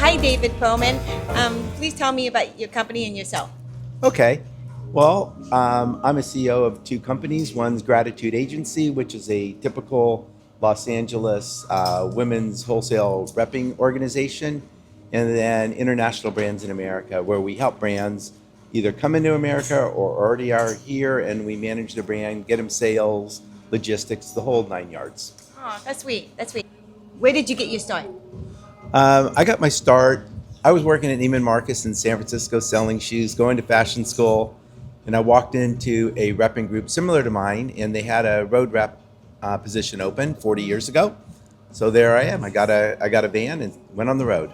Hi, David Perlman. Please tell me about your company and yourself. Okay. Well, I'm a CEO of two companies. One's Gratitude Agency, which is a typical Los Angeles women's wholesale repping organization, and then International Brands in America, where we help brands either come into America or already are here, and we manage the brand, get them sales, logistics, the whole 9 yards. Oh, that's sweet. That's sweet. Where did you get your start? I got my start. I was working at Neiman Marcus in San Francisco selling shoes, going to fashion school, and I walked into a repping group similar to mine, and they had a road rep position open 40 years ago. So there I am. I got a van and went on the road.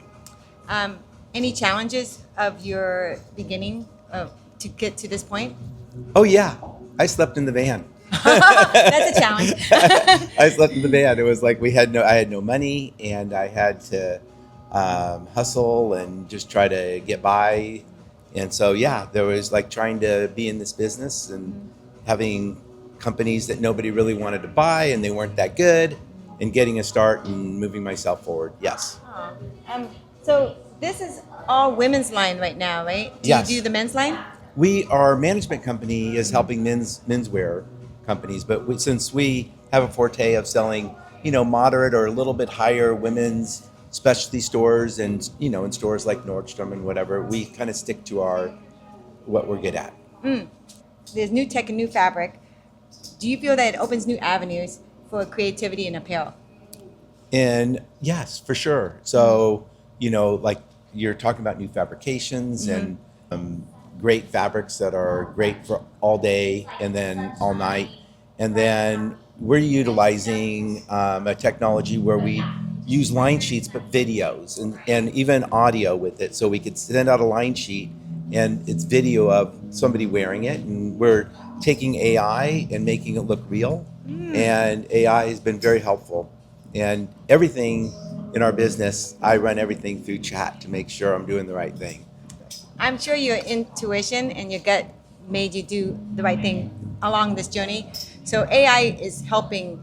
Any challenges of your beginning to get to this point? Oh yeah, I slept in the van. That's a challenge. I slept in the van. It was like I had no money, and I had to hustle and just try to get by. And so, yeah, there was like trying to be in this business and having companies that nobody really wanted to buy and they weren't that good, and getting a start and moving myself forward. Yes. So this is all women's line right now, right? Yes. Do you do the men's line? Our management company is helping menswear companies, but since we have a forte of selling, moderate or a little bit higher women's specialty stores and, in stores like Nordstrom and whatever, we kind of stick to what we're good at. There's new tech and new fabric. Do you feel that it opens new avenues for creativity in apparel? And yes, for sure. So, like you're talking about new fabrications and great fabrics that are great for all day and then all night. And then we're utilizing a technology where we use line sheets, but videos and even audio with it. So we could send out a line sheet and it's video of somebody wearing it. And we're taking AI and making it look real. And AI has been very helpful. And everything in our business, I run everything through chat to make sure I'm doing the right thing. I'm sure your intuition and your gut made you do the right thing along this journey. So AI is helping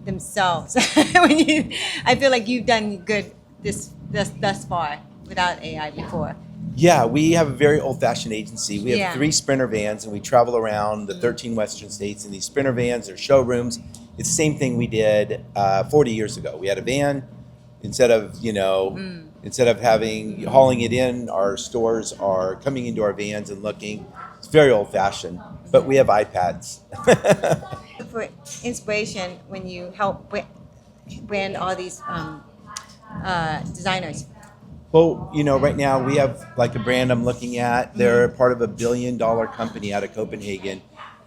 themselves. I feel like you've done good thus far without AI before. Yeah, we have a very old-fashioned agency. We have 3 Sprinter vans, and we travel around the 13 Western states in these Sprinter vans or showrooms. It's the same thing we did 40 years ago. We had a van. Instead of hauling it in, our stores are coming into our vans and looking. It's very old-fashioned, but we have iPads. For inspiration, when you help brand all these designers. Well, right now we have like a brand I'm looking at. They're part of a $1 billion company out of Copenhagen.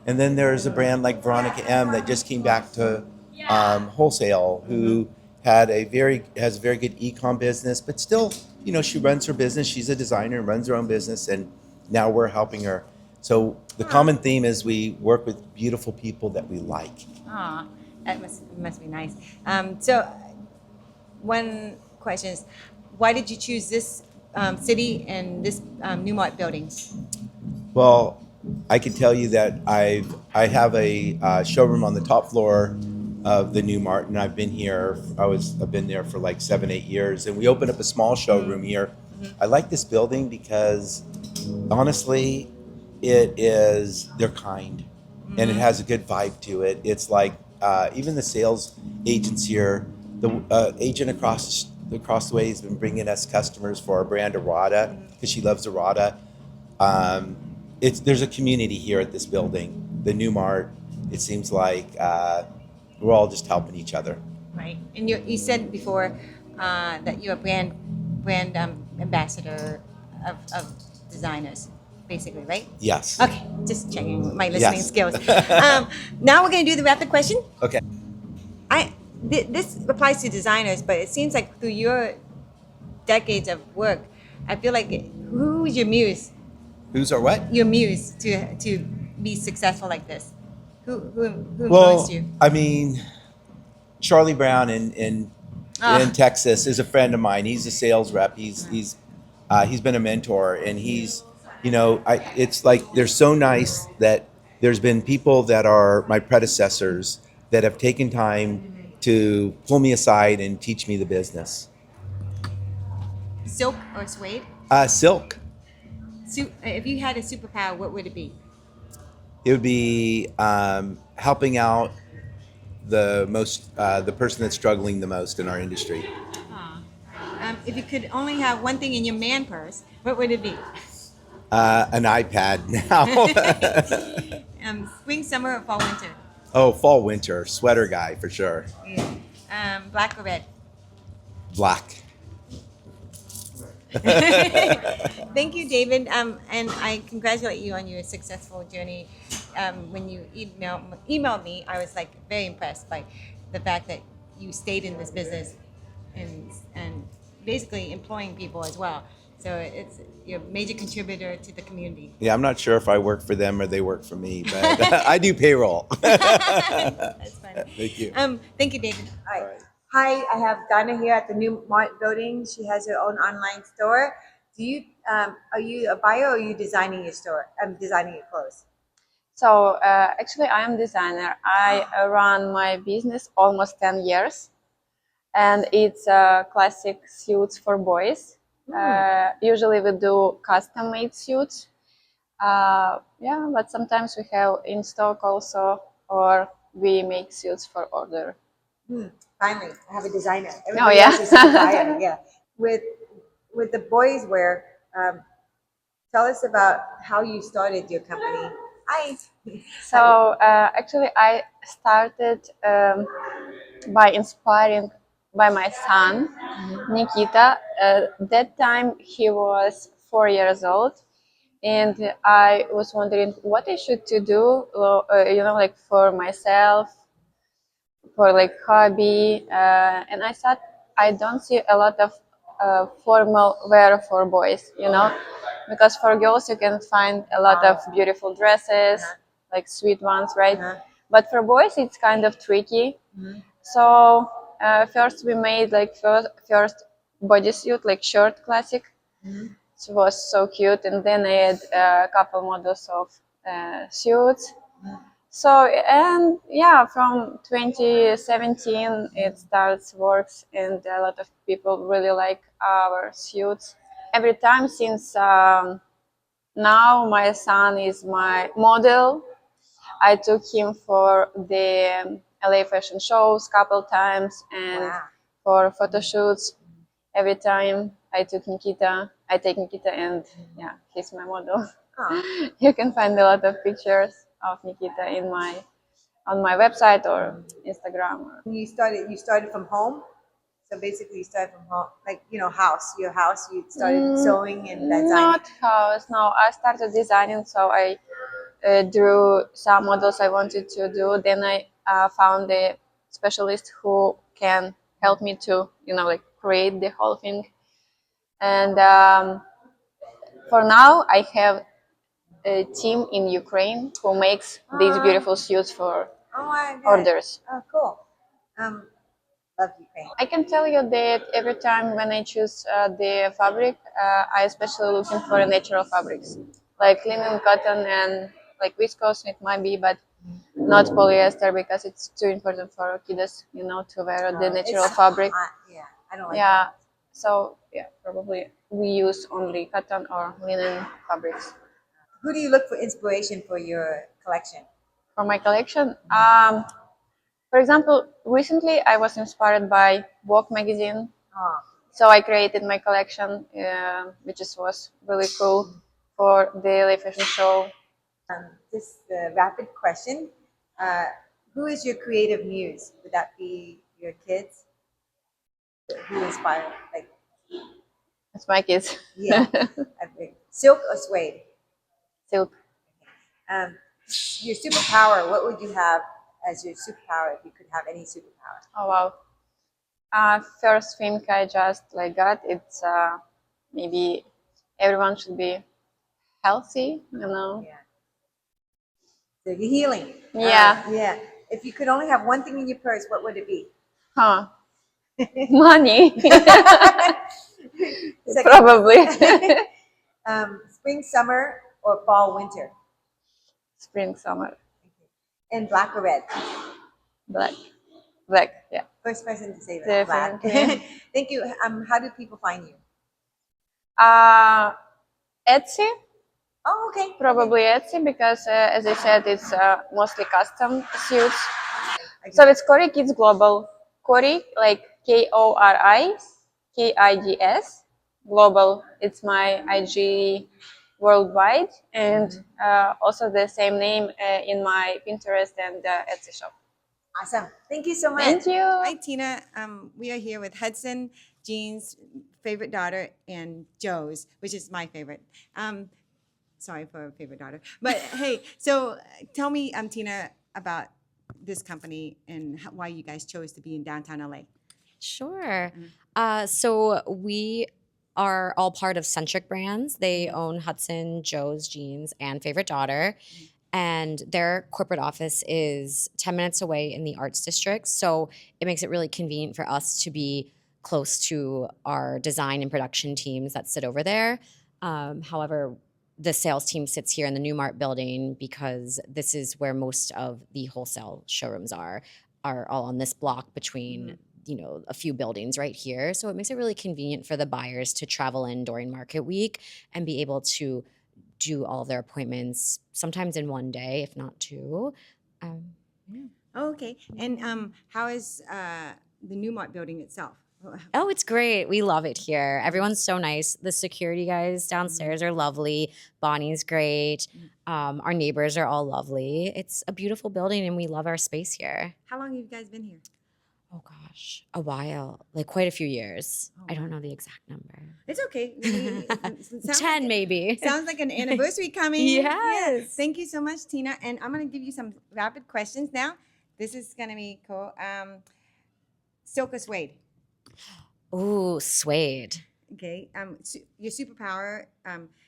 And then there's a brand like Veronica M that just came back to wholesale, who has a very good e-com business, but still, she runs her business. She's a designer and runs her own business, and now we're helping her. So the common theme is we work with beautiful people that we like. Ah, that must be nice. So one question is, why did you choose this city and this new MART building? Well, I can tell you that I have a showroom on the top floor of the new MART, and I've been there for like 7-8 years, and we opened up a small showroom here. I like this building because honestly, they're kind, and it has a good vibe to it. It's like even the sales agents here, the agent across the way has been bringing us customers for our brand Arada because she loves Arada. There's a community here at this building, the new MART. It seems like we're all just helping each other. Right, and you said before that you're a brand ambassador of designers, basically, right? Yes. Okay, just checking my listening skills. Now we're going to do the rapid question. Okay. This applies to designers, but it seems like through your decades of work, I feel like who's your muse? Who's our what? Your muse to be successful like this. Who influenced you? I mean, Charlie Brown in Texas is a friend of mine. He's a sales rep. He's been a mentor, and it's like they're so nice that there's been people that are my predecessors that have taken time to pull me aside and teach me the business. silk or suede? Silk. If you had a superpower, what would it be? It would be helping out the person that's struggling the most in our industry. Aw. If you could only have one thing in your man purse, what would it be? An iPad now. Spring, summer, or fall, winter? Oh, fall, winter, sweater guy for sure. Yeah. Black or red? Black. Thank you, David. And I congratulate you on your successful journey. When you emailed me, I was like very impressed by the fact that you stayed in this business and basically employing people as well. So it's you're a major contributor to the community. Yeah, I'm not sure if I work for them or they work for me, but I do payroll. That's fun. Thank you. Thank you, David. All All right. right. Hi, I have Donna here at the new MART building. She has her own online store. Are you a buyer or are you designing your store? Designing your clothes. So actually, I am designer. I run my business almost 10 years, and it's classic suits for boys. Usually, we do custom-made suits. Yeah, but sometimes we have in stock also, or we make suits for order. Finally, I have a designer. Oh Everybody yeah. else is a buyer. Yeah. With the boys wear, tell us about how you started your company. Hi. So actually, I started by inspiring by my son Nikita. That time he was 4 years old, and I was wondering what I should to do, like for myself, for like hobby. And I thought I don't see a lot of formal wear for boys, because for girls you can find a lot of beautiful dresses, like sweet ones, right? But for boys it's kind of tricky. So first we made like first bodysuit, like short classic. It was so cute, and then I had a couple models of suits. So and yeah, from 2017 it starts works, and a lot of people really like our suits. Every time since now my son is my model. I took him for the LA fashion shows couple times, and Wow. for photo shoots. Every time I take Nikita, and yeah, he's my model. Aw. You can find a lot of pictures of Nikita on my website or Instagram. You started from home. So basically, you started from home, like house, your house. You started sewing and designing. Not house. No, I started designing, so I drew some models I wanted to do. Then I found a specialist who can help me to, like create the whole thing. And for now, I have a team in Ukraine who makes these beautiful suits for Oh my God. orders. Oh, cool. Love Ukraine. I can tell you that every time when I choose the fabric, I especially looking for natural fabrics, like linen, cotton, and like viscose. It might be, but not polyester because it's too important for kids, to wear the natural fabric. Yeah, I don't like Yeah, that. so yeah, probably we use only cotton or linen fabrics. Who do you look for inspiration for your collection? For my collection, for example, recently I was inspired by YOLK Magazine. Oh, So I created my collection, was really cool for the LA Fashion Show. just a rapid question. Uh, who is your creative muse? Would that be your kids? Who inspire? Like, It's my kids. yeah, I think silk or suede. Silk. Um, your superpower. What would you have as your superpower if you could have any superpower? Oh wow. First thing I just like got, it's maybe everyone should be healthy. Yeah. So you're healing. Yeah. Yeah. If you could only have one thing in your purse, what would it be? Huh. Money. Second, Probably. spring, summer, or fall, winter, Spring, summer. and black or red. Black. Black, yeah. First person to say that. Black. Definitely. Thank you. How do people find you? Etsy, Oh, okay. probably Etsy, because as I said, it's mostly custom suits. Okay. So it's Kori Kids Global. Kori, like KORI KIDS Global. It's my IG worldwide, and also the same name in my Pinterest and Etsy shop. Awesome. Thank you so much. Thank you. Hi, Tina. We are here with Hudson, Jean's favorite daughter, and Joe's, which is my favorite. Sorry for a favorite daughter. But hey, so tell me, Tina, about this company and why you guys chose to be in downtown LA. Sure. So we are all part of Centric Brands. They own Hudson, Joe's Jeans, and Favorite Daughter. And their corporate office is 10 minutes away in the Arts District. So it makes it really convenient for us to be close to our design and production teams that sit over there. However, the sales team sits here in the New Mart building because this is where most of the wholesale showrooms are all on this block between a few buildings right here. So it makes it really convenient for the buyers to travel in during market week and be able to do all of their appointments sometimes in one day, if not two. Oh, okay. And how is the Newmont building itself? Oh, it's great. We love it here. Everyone's so nice. The security guys downstairs are lovely. Bonnie's great. Our neighbors are all lovely. It's a beautiful building and we love our space here. How long have you guys been here? Oh gosh, a while, like quite a few years. I don't know the exact number. It's okay. It sounds 10 like, maybe. Sounds like an anniversary coming. Yes. Thank you so much, Tina. And I'm going to give you some rapid questions now. This is going to be cool. Silk or suede? Ooh, suede. Okay. Your superpower,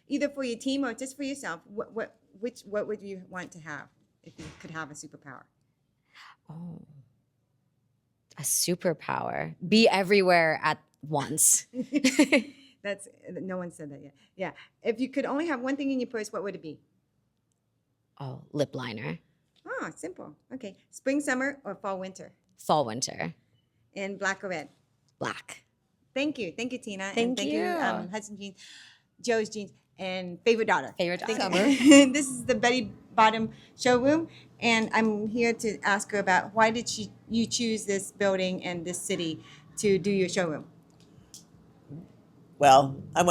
either for your team or just for yourself. What would you want to have if you could have a superpower? Oh, a superpower. Be everywhere at once. That's no one said that yet. Yeah. If you could only have one thing in your purse, what would it be? Oh, lip liner. Oh, simple. Okay. Spring, summer, or fall, winter? Fall, winter. And black or red? Black. Thank you, Tina. Thank and you. Hudson Jeans, Joe's Jeans, and Favorite Daughter. Favorite Daughter. Summer. This is the Betty Bottom showroom, and I'm here to ask her about why did you choose this building and this city to do your showroom? Well, I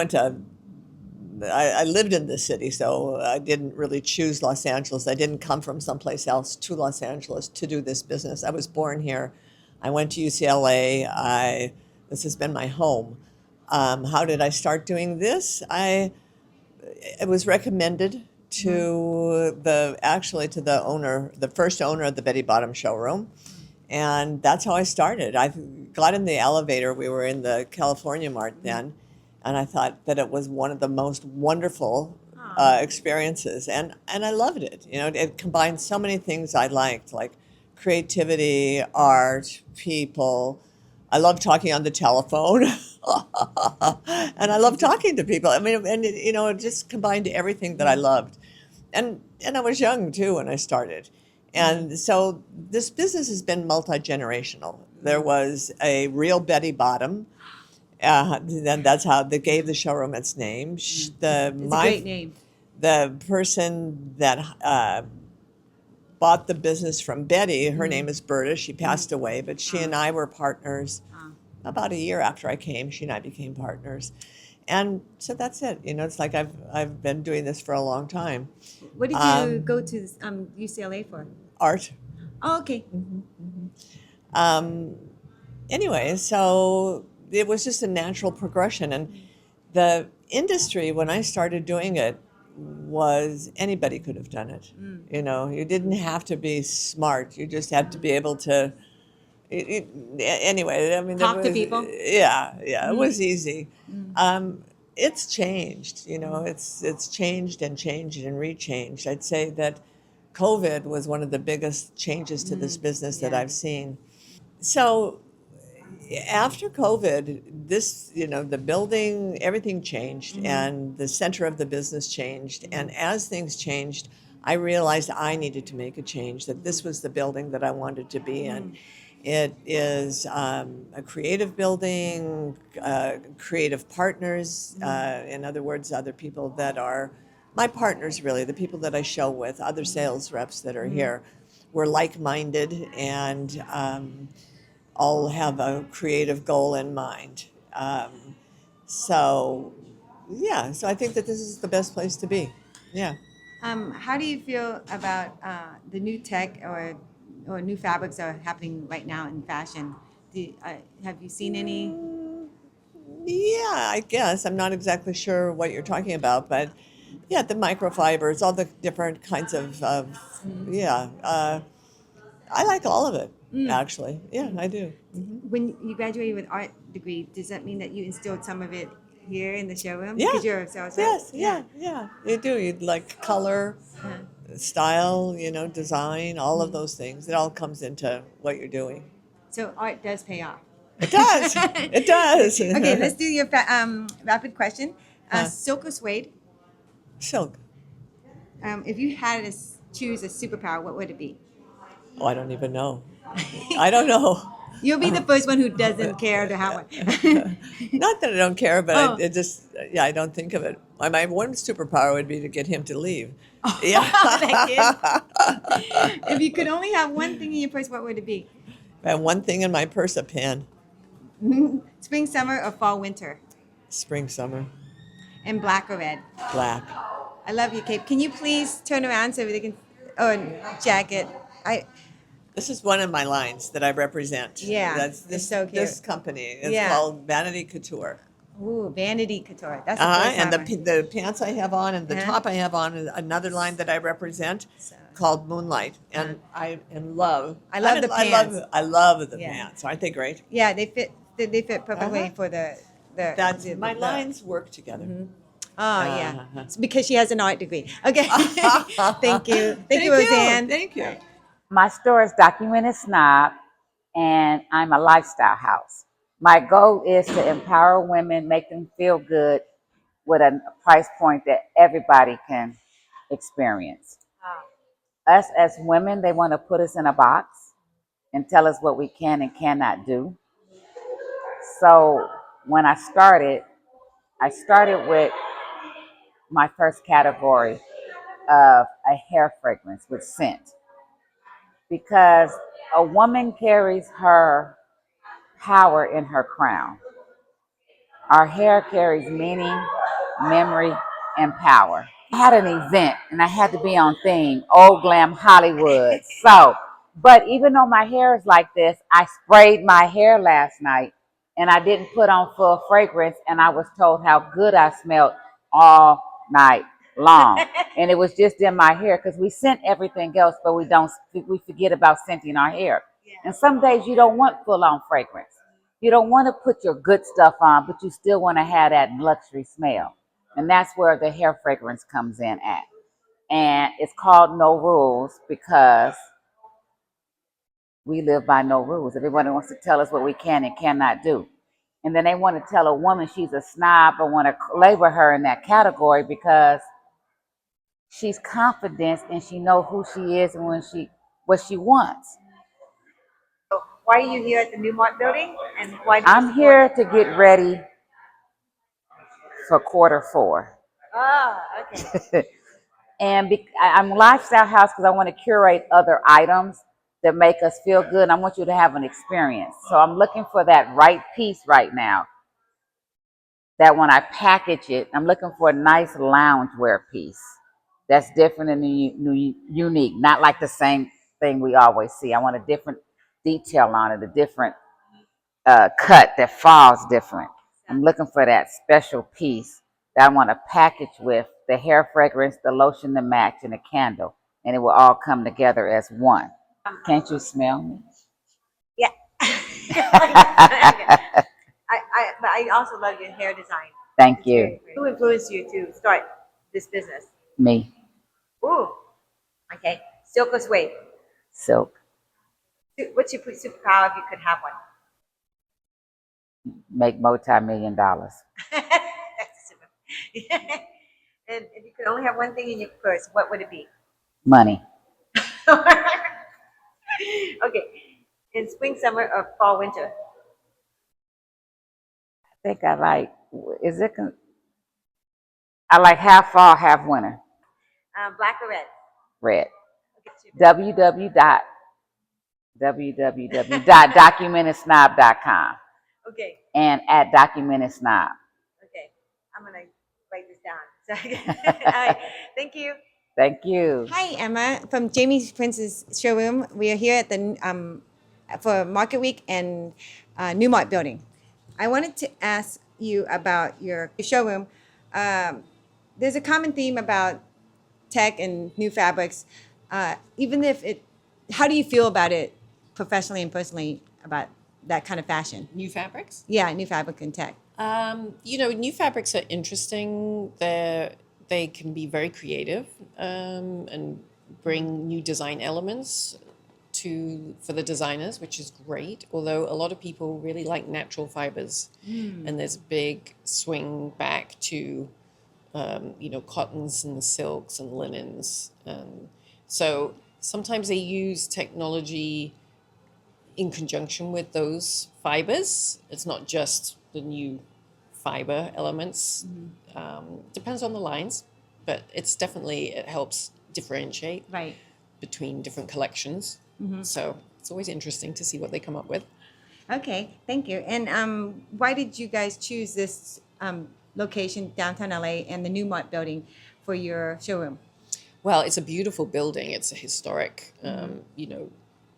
lived in this city, so I didn't really choose Los Angeles. I didn't come from someplace else to Los Angeles to do this business. I was born here. I went to UCLA. This has been my home. How did I start doing this? It was recommended to the owner, the first owner of the Betty Bottom showroom. And that's how I started. I got in the elevator. We were in the California Mart then. And I thought that it was one of the most wonderful experiences. And I loved it. You know, it combined so many things I liked, like creativity, art, people. I love talking on the telephone. And I love talking to people. I mean, and it just combined everything that I loved. And I was young too when I started. And so this business has been multi-generational. There was a real Betty Bottom. And that's how they gave the showroom its name. It's a great name. The person that bought the business from Betty, her name is Berta. She passed away, but she and I were partners. About a year after I came, she and I became partners. And so that's it. You know, it's like I've been doing this for a long time. What did you go to UCLA for? Art. Oh, okay. Anyway, so it was just a natural progression. And the industry, when I started doing it, was anybody could have done it. You know, you didn't have to be smart. You just had to be able to. Anyway, I mean, Talk to people? Yeah, it was easy. It's changed, you know, it's changed and rechanged. I'd say that COVID was one of the biggest changes to this business that I've seen. So after COVID, the building, everything changed and the center of the business changed. And as things changed, I realized I needed to make a change, that this was the building that I wanted to be in. It is a creative building, creative partners. In other words, other people that are my partners, really, the people that I show with, other sales reps that are here. We're like minded and all have a creative goal in mind. So, yeah, so I think that this is the best place to be. Yeah. How do you feel about the new tech or new fabrics that are happening right now in fashion? Have you seen any? Yeah, I guess. I'm not exactly sure what you're talking about, but yeah, the microfibers, all the different kinds of yeah. I like all of it, actually. Yeah, I do. When you graduated with art degree, does that mean that you instilled some of it here in the showroom? Yeah. Because you're a sales rep? Yes, yeah. You do. You'd like color, style, design, all of those things. It all comes into what you're doing. So art does pay off. It does. It does. Okay, let's do your rapid question. Huh. Silk or suede? Silk. If you had to choose a superpower, what would it be? Oh, I don't even know. I don't know. You'll be the first one who doesn't care to have one. Not that I don't care, but Oh. it just, yeah, I don't think of it. My one superpower would be to get him to leave. Yeah. That kid. If you could only have one thing in your purse, what would it be? I have one thing in my purse, a pen. Spring, summer, or fall, winter? Spring, summer, And black or red? black. I love your cape. Can you please turn around so they can? Oh, jacket. This is one of my lines that I represent. Yeah, That's it's this, so cute. this company. It's Yeah. called Vanity Couture. Ooh, vanity couture. That's the first And time the pants I have on and the Uh-huh. top I have on is another line that I represent So- called Moonlight. And I am love. I love the pants. I love the Yeah. pants. Aren't they great? Yeah, they fit. They fit perfectly Uh-huh. for the. That's the- my the- lines work together. Oh yeah, Uh-huh. it's because she has an art degree. Okay, thank you, Thank you, Roseanne. Thank you. My store is Documented Snob, and I'm a lifestyle house. My goal is to empower women, make them feel good with a price point that everybody can experience. Us as women, they want to put us in a box and tell us what we can and cannot do. So when I started with my first category of a hair fragrance with scent, because a woman carries her power in her crown. Our hair carries meaning, memory, and power. I had an event and I had to be on theme, old glam Hollywood. But even though my hair is like this, I sprayed my hair last night and I didn't put on full fragrance, and I was told how good I smelled all night long. And it was just in my hair, because we scent everything else, but we forget about scenting our hair. And some days you don't want full on fragrance. You don't want to put your good stuff on, but you still want to have that luxury smell. And that's where the hair fragrance comes in at. And it's called No Rules because we live by no rules. Everybody wants to tell us what we can and cannot do. And then they want to tell a woman she's a snob or want to label her in that category because she's confident and she knows who she is and what she wants. Why are you here at the New Mart building? And why? I'm here to get ready for Q4. Oh, okay. And I'm a lifestyle house because I want to curate other items that make us feel good. And I want you to have an experience. So I'm looking for that right piece right now. That when I package it, I'm looking for a nice loungewear piece that's different and unique, not like the same thing we always see. I want a different detail on it, a different cut that falls different. I'm looking for that special piece that I want to package with the hair fragrance, the lotion, the match, and the candle, and it will all come together as one. Can't you smell me? Yeah. But I also love your hair design. Thank It's you. very great. Who influenced you to start this business? Me, Ooh. Okay. Silk or suede? Silk, What's your superpower if you could have one? make multi-million dollars. That's super. And if you could only have one thing in your purse, what would it be? Money. Okay. in spring, summer, or fall, winter? I think I like, I like half fall, half winter. Black or red? Red. Okay. www.documentedsnob.com Okay. and at documentedsnob. Okay. I'm gonna write this down. All right. Thank you. Thank you. Hi, Emma from Jamie Prince's showroom. We are here at the for Market Week and New Mart building. I wanted to ask you about your showroom. There's a common theme about tech and new fabrics. Even if it, how do you feel about it professionally and personally about that kind of fashion? New fabrics? Yeah, new fabric and tech. New fabrics are interesting. They can be very creative and bring new design elements for the designers, which is great. Although a lot of people really like natural fibers, and there's a big swing back to cottons and silks and linens. So sometimes they use technology in conjunction with those fibers. It's not just the new fiber elements. Depends on the lines, but it helps differentiate Right. between different collections. So it's always interesting to see what they come up with. Okay, thank you. And why did you guys choose this location, downtown LA, and the New Mart building for your showroom? Well, it's a beautiful building. It's a historic,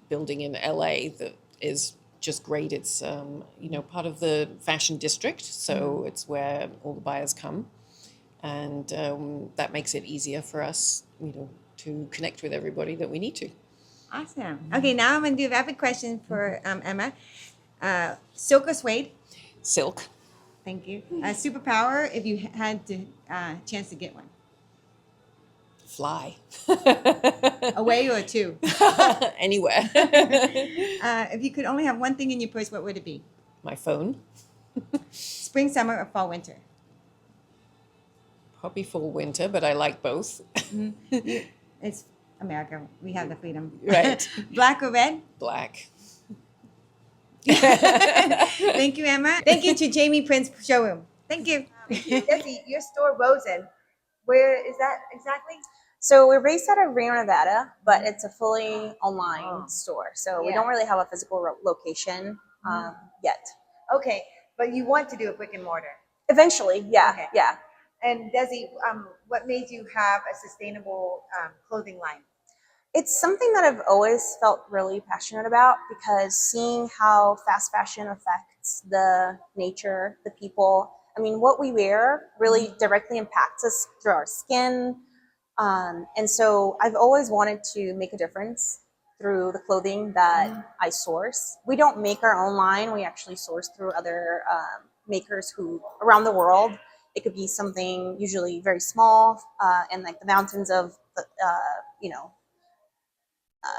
building in LA that is just great. It's, part of the fashion district. So it's where all the buyers come. And that makes it easier for us, to connect with everybody that we need to. Awesome. Okay, now I'm going to do a rapid question for Emma. Silk or suede? Silk. Thank you. Superpower, if you had the chance to get one. Fly. Away or two? Anywhere. If you could only have one thing in your purse, what would it be? My phone. Spring, summer, or fall, winter? Probably fall, winter, but I like both. It's America. We have the freedom. Right. Black or red? Black. Thank you, Emma. Thank you to Jamie Prince Showroom. Thank you. Jesse, your store, Rosen, where is that exactly? So we're based out of Reno, Nevada, but it's a fully online store. So we don't really have a physical location yet. Okay, but you want to do a brick and mortar. Eventually, yeah, Okay. yeah. And Desi, what made you have a sustainable clothing line? It's something that I've always felt really passionate about because seeing how fast fashion affects the nature, the people. I mean, what we wear really directly impacts us through our skin. And so I've always wanted to make a difference through the clothing that I source. We don't make our own line. We actually source through other makers who around the world. It could be something usually very small in like the mountains of,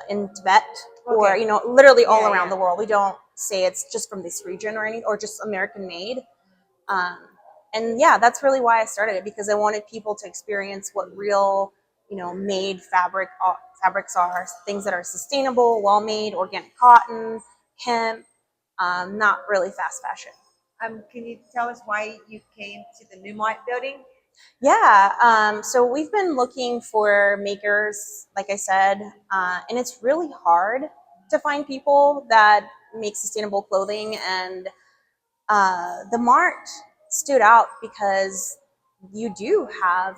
in Tibet or, literally all around the world. We don't say it's just from this region or anything, or just American made. And yeah, that's really why I started it, because I wanted people to experience what real, made fabrics are, things that are sustainable, well-made, organic cotton, hemp, not really fast fashion. Can you tell us why you came to the New Mart building? Yeah, so we've been looking for makers, like I said, and it's really hard to find people that make sustainable clothing. And the Mart stood out because you do have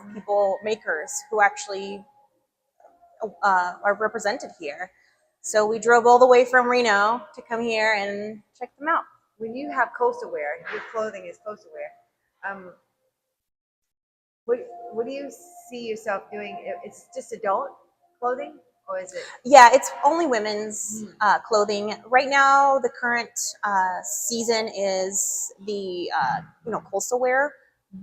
makers who actually are represented here. So we drove all the way from Reno to come here and check them out. When you have coastal wear, your clothing is coastal wear. What do you see yourself doing? It's just adult clothing, or is it? Yeah, it's only women's clothing right now. The current season is the coastal wear,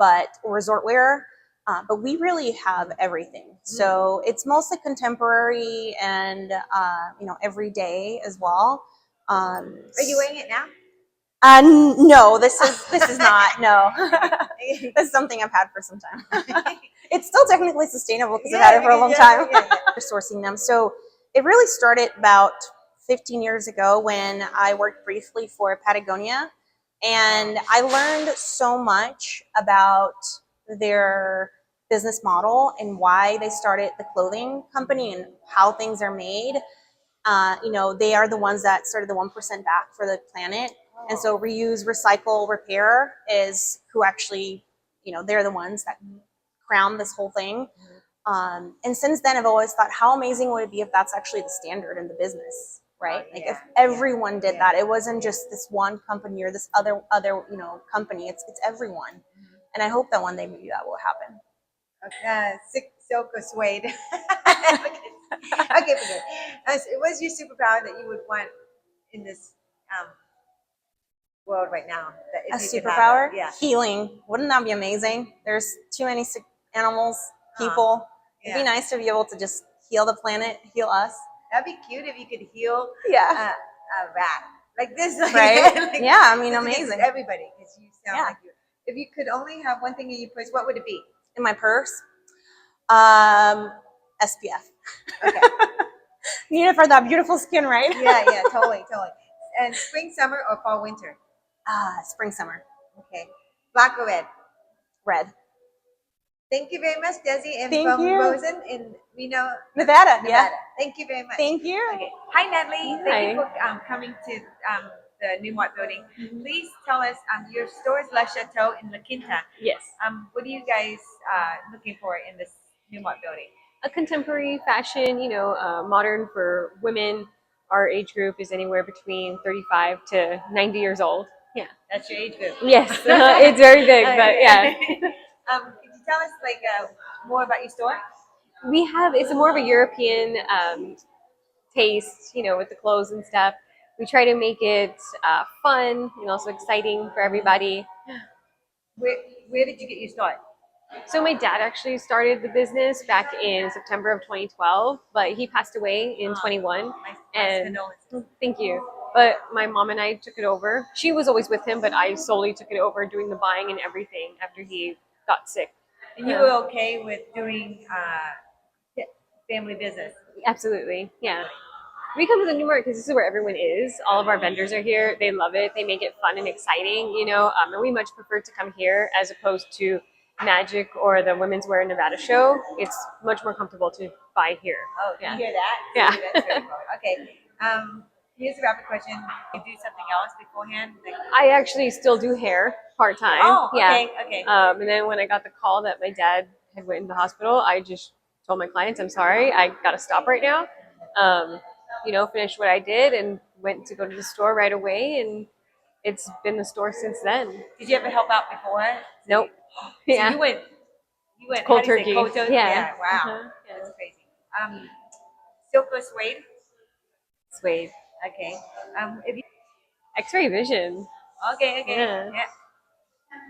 or resort wear. But we really have everything. So it's mostly contemporary and everyday as well. Are you wearing it now? No, this is not. No, this is something I've had for some time. It's still technically sustainable because I've had it for a long time. We're sourcing them. So it really started about 15 years ago when I worked briefly for Patagonia. And I learned so much about their business model and why they started the clothing company and how things are made. They are the ones that started the 1% back for the planet. And so reuse, recycle, repair is who actually, they're the ones that crown this whole thing. And since then, I've always thought, how amazing would it be if that's actually the standard in the business, right? Like if everyone did that, it wasn't just this one company or this other company. It's everyone. And I hope that one day maybe that will happen. Silk or suede. Okay, forget. What's your superpower that you would want in this world right now? That A if you could have superpower? it? Yeah. Healing. Wouldn't that be amazing? There's too many sick animals, people. It'd be nice to be able to just heal the planet, heal us. That'd be cute if you could heal Yeah. a rat like this. Like, Right? like, Yeah, I mean, this is amazing. Everybody, because you sound Yeah. like you. If you could only have one thing in your purse, what would it be? In my purse, SPF. Okay. Need it for that beautiful skin, right? Yeah, totally. And spring, summer, or fall, winter? Spring, summer. Okay. Black or red? Red. Thank you very much, Desi, and Thank from you. Rosen in Reno, Nevada. Nevada. Thank you very much. Thank you. Okay. Hi, Natalie. Thank you Hi. for coming to the New Mart building. Please tell us, your store is La Chateau in La Quinta. Yes, What are you guys looking for in this New Mart building? a contemporary fashion, modern for women. Our age group is anywhere between 35 to 90 years old. Yeah. That's your age group. Yes, it's very big, but yeah. Could you tell us more about your store? It's a more of a European taste, with the clothes and stuff. We try to make it fun and also exciting for everybody. Where did you get your start? So my dad actually started the business back in September of 2012, but he passed away in 21. My And condolences. thank you. But my mom and I took it over. She was always with him, but I solely took it over, doing the buying and everything after he got sick. And you were okay with doing family business? Absolutely, yeah. We come to the New Mart because this is where everyone is. All of our vendors are here. They love it. They make it fun and exciting, and we much prefer to come here as opposed to Magic or the Women's Wear Nevada show. It's much more comfortable to buy here. Oh, Yeah. you hear that? Yeah. That's very cool. Okay. Here's a rapid question. You do something else beforehand? I actually still do hair part-time. Oh, Yeah. okay. And then when I got the call that my dad had went in the hospital, I just told my clients, I'm sorry, I got to stop right now. Finished what I did and went to go to the store right away, and it's been the store since then. Did you ever help out before? Nope. So Yeah. you went Cold how do you say, turkey. cold turkey? Yeah. Wow. Uh-huh. That's crazy. Silk or suede? Suede. Okay. If you, X-ray vision. okay. Yeah. Yeah.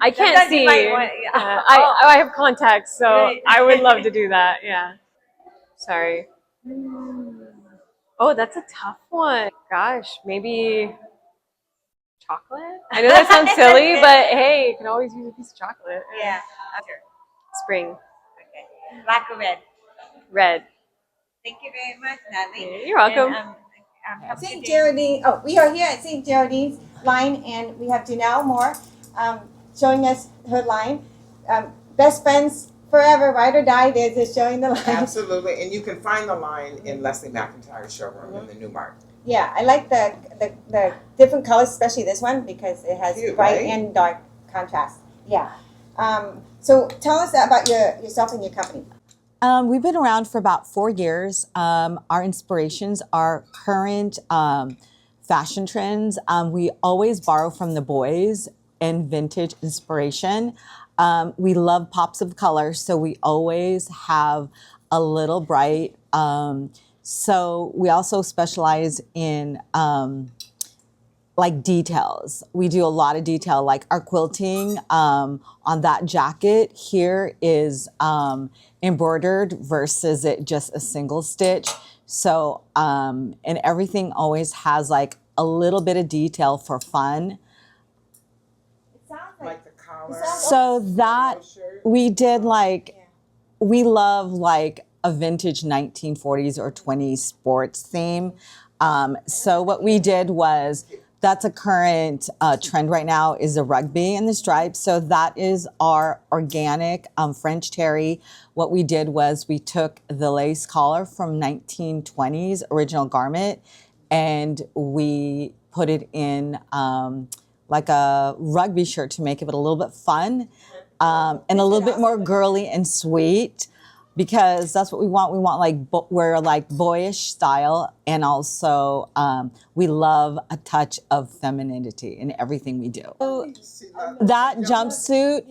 I can't Sometimes you see. might want- I have contacts, so Right. I would love to do that. Yeah. Sorry. Oh, that's a tough one. Gosh, maybe chocolate? I know that sounds silly, but hey, you can always use a piece of chocolate. Yeah. Spring. Okay. Black or red? Red. Thank you very much, Natalie. You're welcome. And, have a St. good day. Geraldine. Oh, we are here at St. Geraldine's line, and we have Janelle Moore showing us her line. Best friends forever, ride or die. They're just showing the line. Absolutely, and you can find the line in Leslie McIntyre's showroom in the New Mart. Yeah, I like the different colors, especially this one, because it has Cute, bright right? and dark contrast. Yeah. So tell us about yourself and your company. We've been around for about 4 years. Our inspirations are current fashion trends. We always borrow from the boys and vintage inspiration. We love pops of color, so we always have a little bright. So we also specialize in like details. We do a lot of detail, like our quilting on that jacket here is embroidered versus it just a single stitch. So, and everything always has like a little bit of detail for fun. It sounds Like the collar. So that we did like, we love like a vintage 1940s or 20s sports theme. So what we did was, that's a current trend right now, is the rugby and the stripes. So that is our organic French terry. What we did was we took the lace collar from 1920s original garment, and we put it in like a rugby shirt to make it a little bit fun and a little bit more girly and sweet, because that's what we want. We want we're like boyish style, and also we love a touch of femininity in everything we do. So that jumpsuit,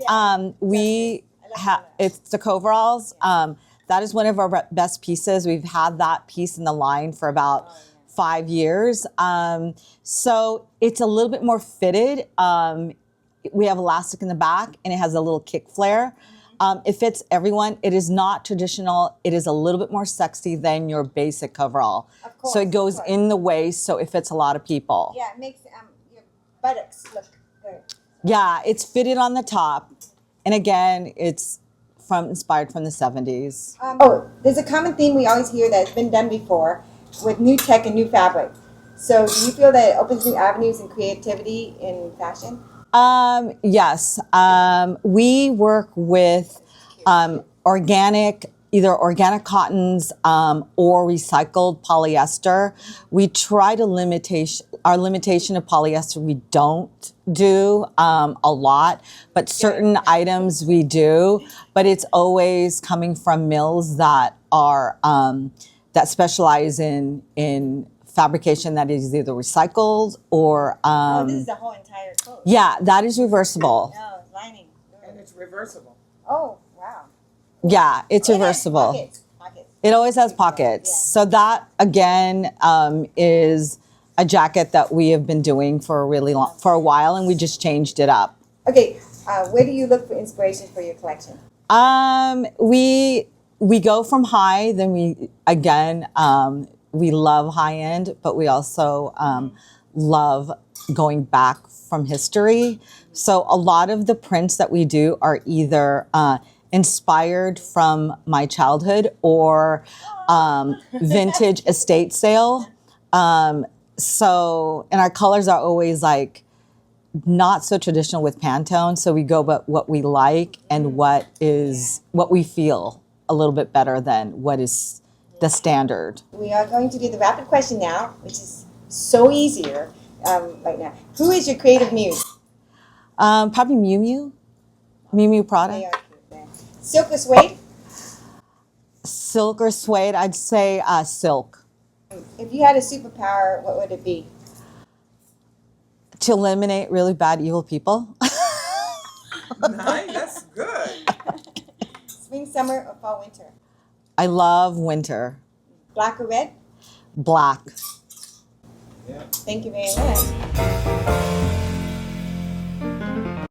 it's the coveralls. That is one of our best pieces. We've had that piece in the line for about 5 years. So it's a little bit more fitted. We have elastic in the back, and it has a little kick flare. It fits everyone. It is not traditional. It is a little bit more sexy than your basic coverall. Of course, so it goes in the waist, so it fits a lot of people. Yeah, it makes your buttocks look good. Yeah, it's fitted on the top. And again, it's inspired from the 70s. There's a common theme we always hear that's been done before with new tech and new fabric. So do you feel that it opens new avenues and creativity in fashion? Yes. We work with organic, either organic cottons or recycled polyester. We try to our limitation of polyester we don't do a lot, but certain items we do. But it's always coming from mills that are that specialize in fabrication that is either recycled or this is the whole entire coat. yeah, that is reversible. No, lining. And it's reversible. Oh, wow. Yeah, it's It has reversible. Pockets. It always has pockets. Yeah. So that again is a jacket that we have been doing for a while, and we just changed it up. Okay, where do you look for inspiration for your collection? We go from high, then we love high end, but we also love going back from history. So a lot of the prints that we do are either inspired from my childhood or vintage estate sale. And our colors are always like not so traditional with Pantone. So we go but what we like and what we feel a little bit better than what is the standard. We are going to do the rapid question now, which is so easier right now. Who is your creative muse? Probably Miu Miu Prada. They are cute. Silk or suede? Silk or suede? I'd say silk. If you had a superpower, what would it be? To eliminate really bad, evil people. Nice, that's good. Spring, summer, or fall, winter? I love winter. Black or red? Black. Yeah. Thank you very much.